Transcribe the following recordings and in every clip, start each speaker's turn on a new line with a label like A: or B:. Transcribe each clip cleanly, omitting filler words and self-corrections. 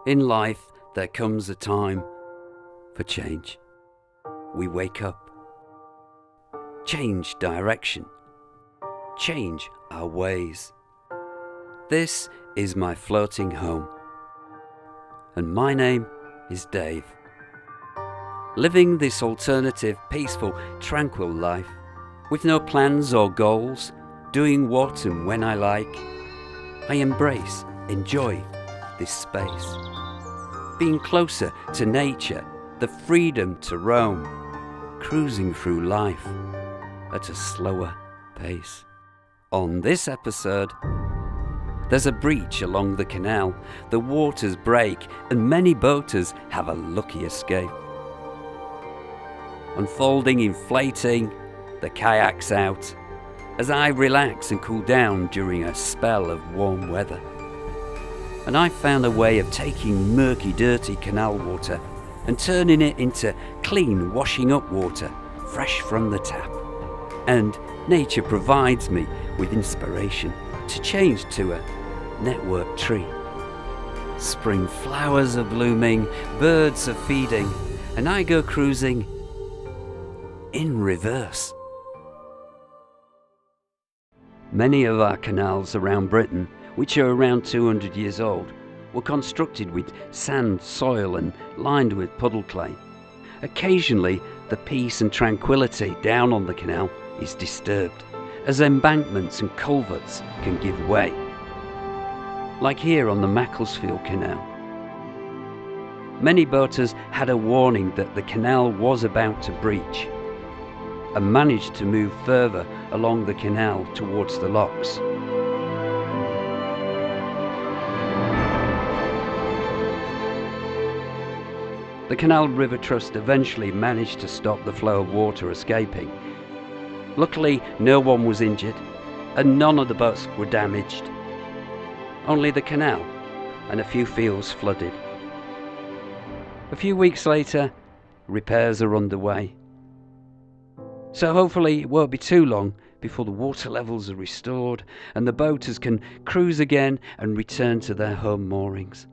A: In life, there comes a time for change. We wake up, change direction, change our ways. This is my floating home, and my name is Dave. Living this alternative, peaceful, tranquil life, with no plans or goals, doing what and when I like, I embrace, enjoy this space. Being closer to nature, the freedom to roam, cruising through life at a slower pace. On this episode, there's a breach along the canal, the waters break and many boaters have a lucky escape. Unfolding, inflating, the kayak's out, as I relax and cool down during a spell of warm weather. And I found a way of taking murky, dirty canal water and turning it into clean, washing up water, fresh from the tap. And nature provides me with inspiration to change to a network tree. Spring flowers are blooming, birds are feeding, and I go cruising in reverse. Many of our canals around Britain, which are around 200 years old, were constructed with sand, soil and lined with puddle clay. Occasionally, the peace and tranquility down on the canal is disturbed, as embankments and culverts can give way. Like here on the Macclesfield Canal. Many boaters had a warning that the canal was about to breach, and managed to move further along the canal towards the locks. The Canal River Trust eventually managed to stop the flow of water escaping. Luckily, no one was injured, and none of the boats were damaged. Only the canal and a few fields flooded. A few weeks later, repairs are underway. So hopefully it won't be too long before the water levels are restored and the boaters can cruise again and return to their home moorings.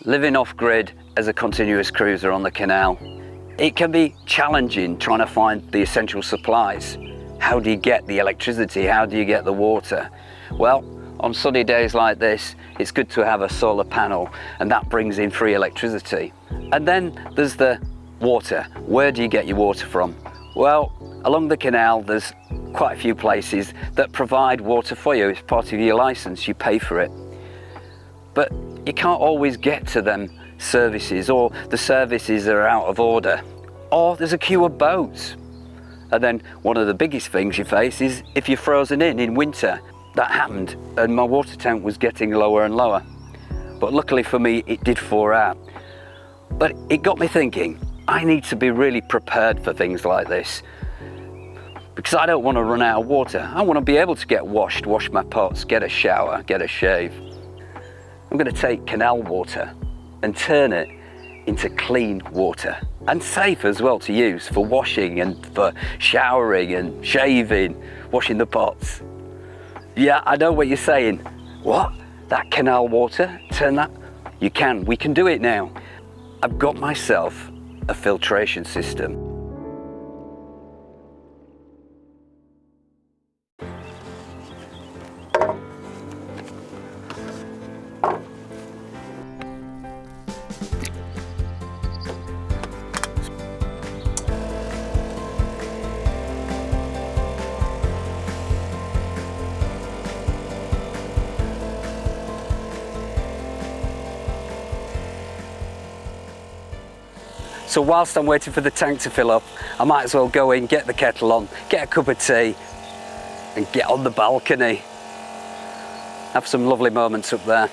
A: Living off-grid as a continuous cruiser on the canal, it can be challenging trying to find the essential supplies. How do you get the electricity? How do you get the water? Well, on sunny days like this, it's good to have a solar panel, and that brings in free electricity. And then there's the water. Where do you get your water from? Well, along the canal there's quite a few places that provide water for you. It's part of your license, you pay for it. But you can't always get to them services, or the services are out of order, or there's a queue of boats. And then one of the biggest things you face is if you're frozen in winter. That happened, and my water tank was getting lower and lower. But luckily for me, it did thaw out. But it got me thinking, I need to be really prepared for things like this, because I don't want to run out of water. I want to be able to get washed, wash my pots, get a shower, get a shave. I'm going to take canal water and turn it into clean water, and safe as well to use for washing and for showering and shaving, washing the pots. Yeah, I know what you're saying. What? That canal water? Turn that? You can. We can do it now. I've got myself a filtration system. So whilst I'm waiting for the tank to fill up, I might as well go in, get the kettle on, get a cup of tea and get on the balcony. Have some lovely moments up there.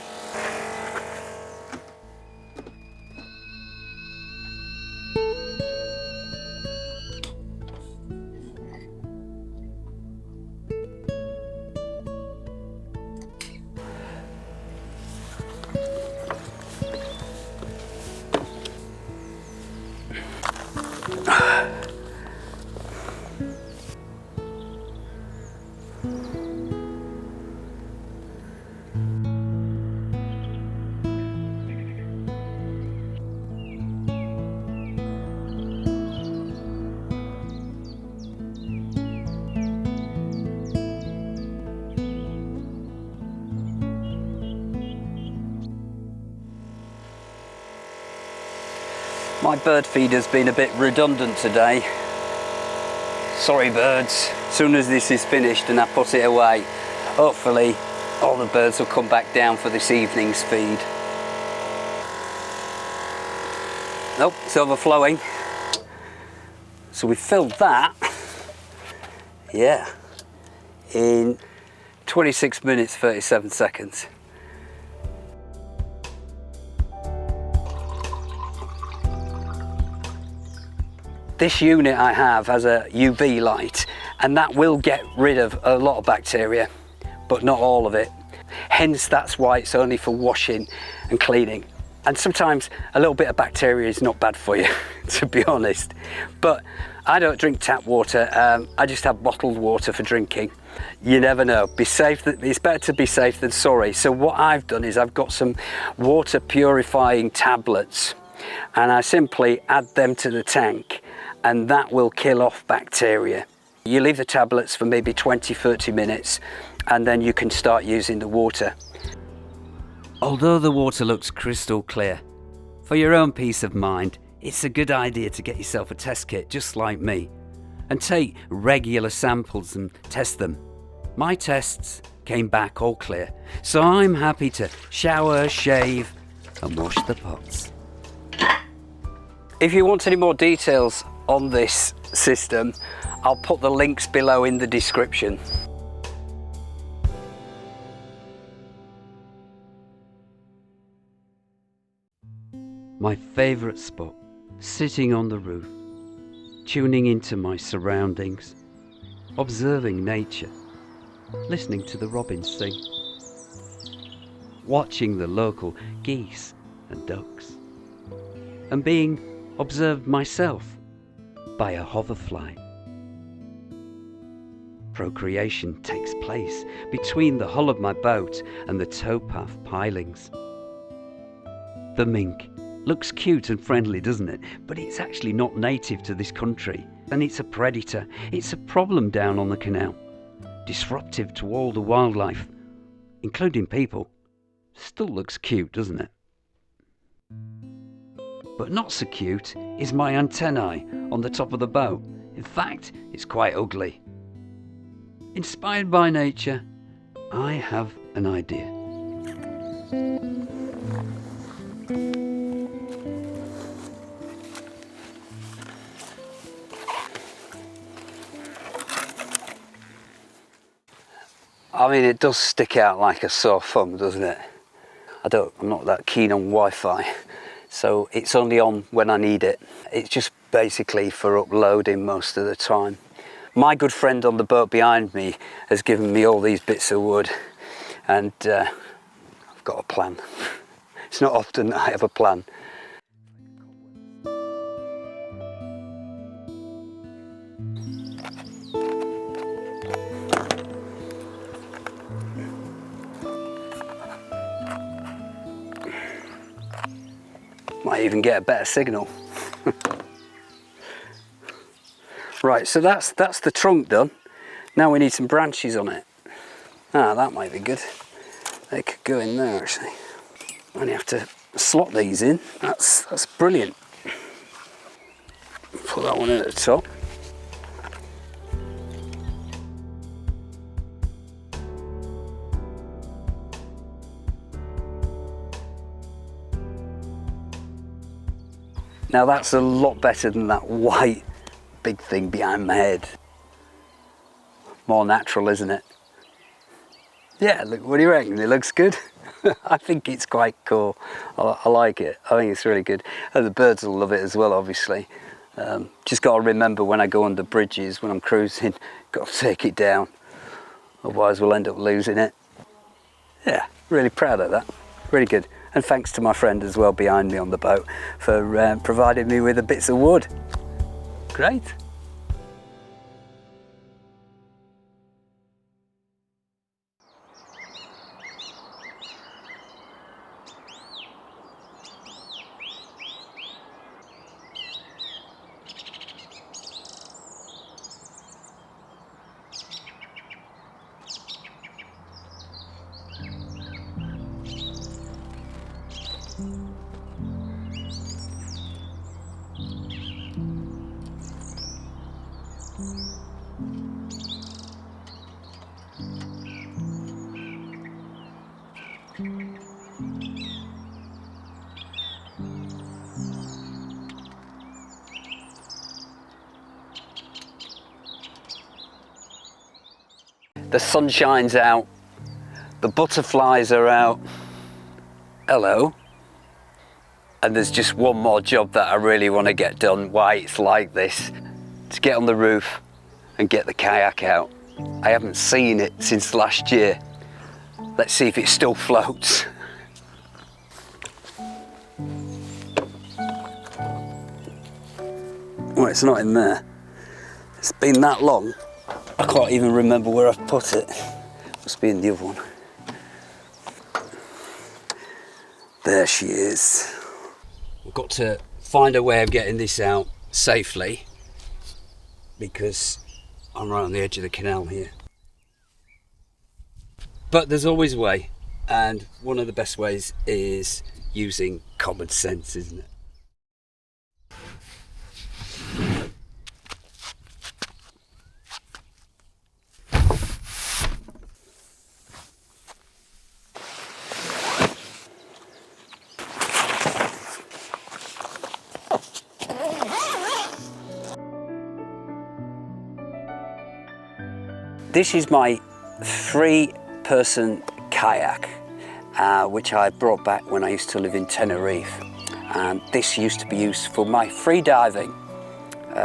A: My bird feeder's been a bit redundant today. Sorry birds. As soon as this is finished and I put it away, hopefully all the birds will come back down for this evening's feed. Nope, it's overflowing. So we filled that, yeah, in 26 minutes 37 seconds. This unit I have has a UV light, and that will get rid of a lot of bacteria, but not all of it. Hence, that's why it's only for washing and cleaning. And sometimes a little bit of bacteria is not bad for you, to be honest. But I don't drink tap water. I just have bottled water for drinking. You never know. Be safe. It's better to be safe than sorry. So what I've done is I've got some water purifying tablets, and I simply add them to the tank, and that will kill off bacteria. You leave the tablets for maybe 20-30 minutes, and then you can start using the water. Although the water looks crystal clear, for your own peace of mind, it's a good idea to get yourself a test kit just like me and take regular samples and test them. My tests came back all clear, so I'm happy to shower, shave and wash the pots. If you want any more details on this system, I'll put the links below in the description. My favourite spot, sitting on the roof, tuning into my surroundings, observing nature, listening to the robins sing, watching the local geese and ducks, and being observed myself by a hoverfly. Procreation takes place between the hull of my boat and the towpath pilings. The mink looks cute and friendly, doesn't it? But it's actually not native to this country, and it's a predator. It's a problem down on the canal, disruptive to all the wildlife, including people. Still looks cute, doesn't it? But not so cute is my antennae on the top of the boat. In fact, it's quite ugly. Inspired by nature, I have an idea. I mean, it does stick out like a sore thumb, doesn't it? I'm not that keen on Wi-Fi, so it's only on when I need it. It's just basically for uploading most of the time. My good friend on the boat behind me has given me all these bits of wood, and I've got a plan. It's not often I have a plan. Might even get a better signal. Right, so that's the trunk done. Now we need some branches on it. Ah, that might be good. They could go in there actually. Only have to slot these in. That's brilliant. Put that one in at the top. Now that's a lot better than that white big thing behind my head. More natural, isn't it? Yeah, look, what do you reckon? It looks good? I think it's quite cool. I like it. I think it's really good. And the birds will love it as well, obviously. Just got to remember when I go under bridges, when I'm cruising, got to take it down. Otherwise we'll end up losing it. Yeah, really proud of that. Really good. And thanks to my friend as well behind me on the boat for providing me with the bits of wood. Great. The sun shines out, the butterflies are out. Hello. And there's just one more job that I really want to get done while it's like this. To get on the roof and get the kayak out. I haven't seen it since last year. Let's see if it still floats. Well, it's not in there. It's been that long. I can't even remember where I've put it. Must be in the other one. There she is. I've got to find a way of getting this out safely because I'm right on the edge of the canal here. But there's always a way, and one of the best ways is using common sense, isn't it? This is my 3-person kayak, which I brought back when I used to live in Tenerife. And this used to be used for my free diving.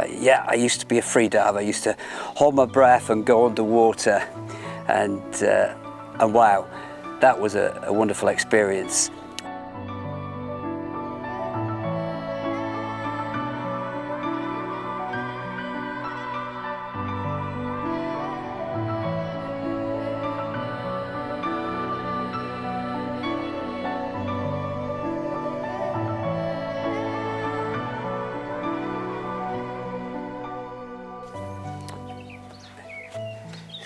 A: Yeah, I used to be a free diver. I used to hold my breath and go underwater. And wow, that was a wonderful experience.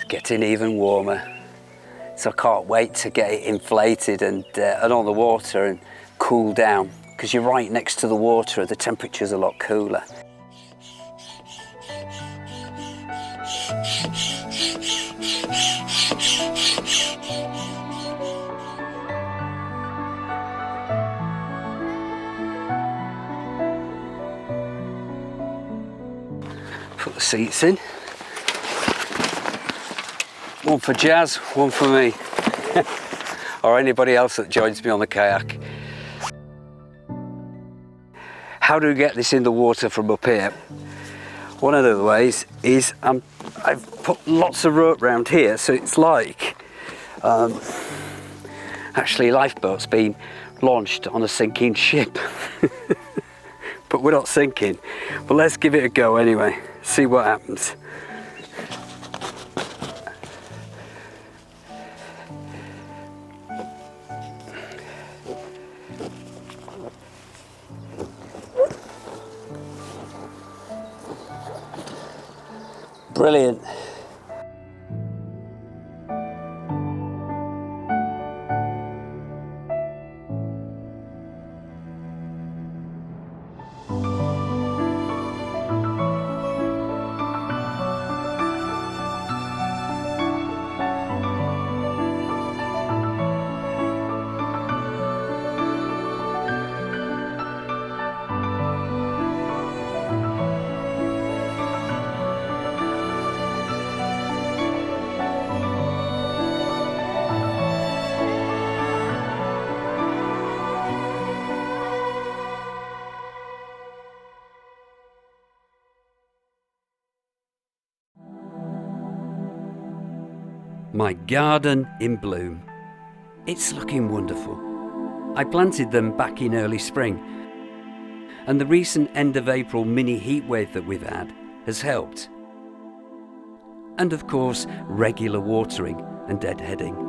A: Getting even warmer, so I can't wait to get it inflated and on the water and cool down, because you're right next to the water, the temperature's a lot cooler. Put the seats in. One for Jazz, one for me, or anybody else that joins me on the kayak. How do we get this in the water from up here? One of the ways is I've put lots of rope around here, so it's like actually a lifeboat's been launched on a sinking ship. But we're not sinking. But let's give it a go anyway, see what happens. Brilliant. My garden in bloom. It's looking wonderful. I planted them back in early spring, and the recent end of April mini heatwave that we've had has helped. And of course, regular watering and deadheading.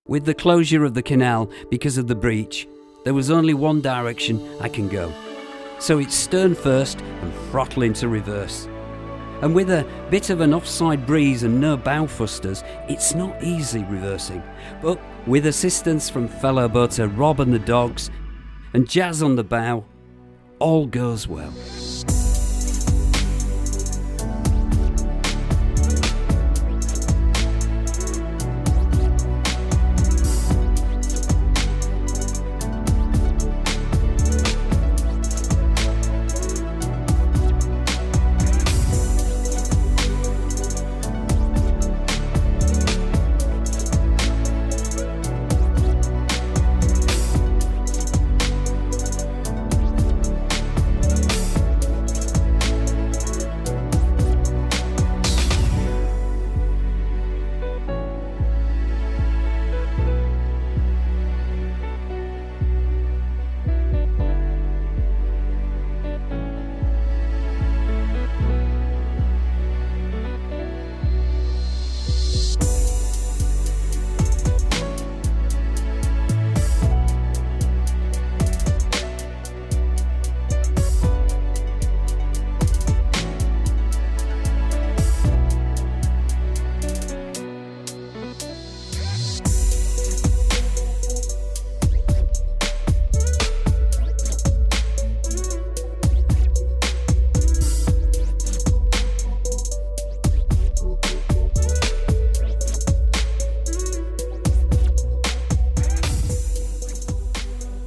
A: With the closure of the canal because of the breach,
B: there was only one direction I can go. So it's stern first and throttle into reverse. And with a bit of an offside breeze and no bow thrusters, it's not easy reversing. But with assistance from fellow boater Rob and the dogs, and Jazz on the bow, all goes well.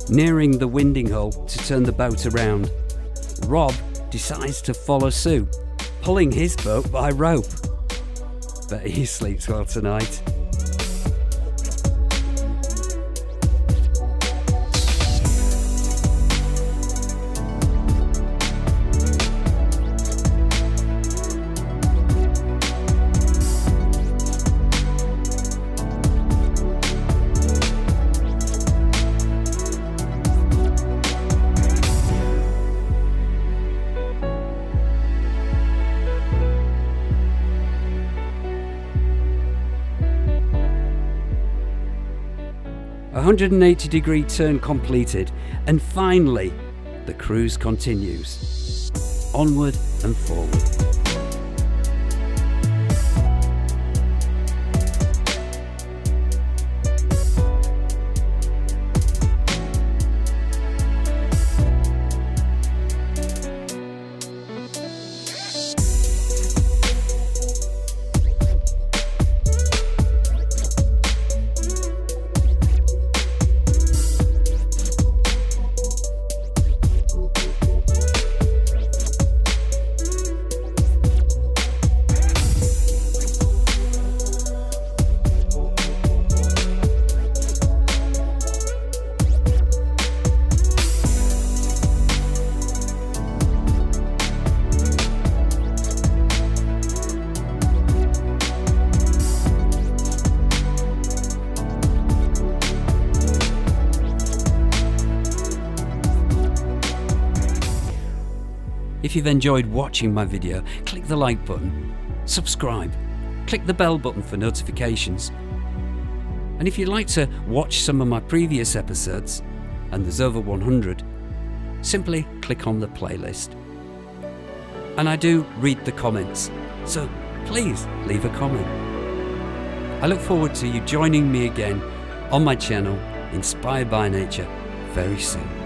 B: Nearing the winding hole to turn the boat around, Rob decides to follow suit, pulling his boat by rope. Bet he sleeps well tonight. A 180-degree turn completed, and finally the cruise continues. Onward and forward. If you've enjoyed watching my video, click the like button, subscribe, click the bell button for notifications. And if you'd like to watch some of my previous episodes, and there's over 100, simply click on the playlist. And I do read the comments, so please leave a comment. I look forward to you joining me again on my channel, Inspired by Nature, very soon.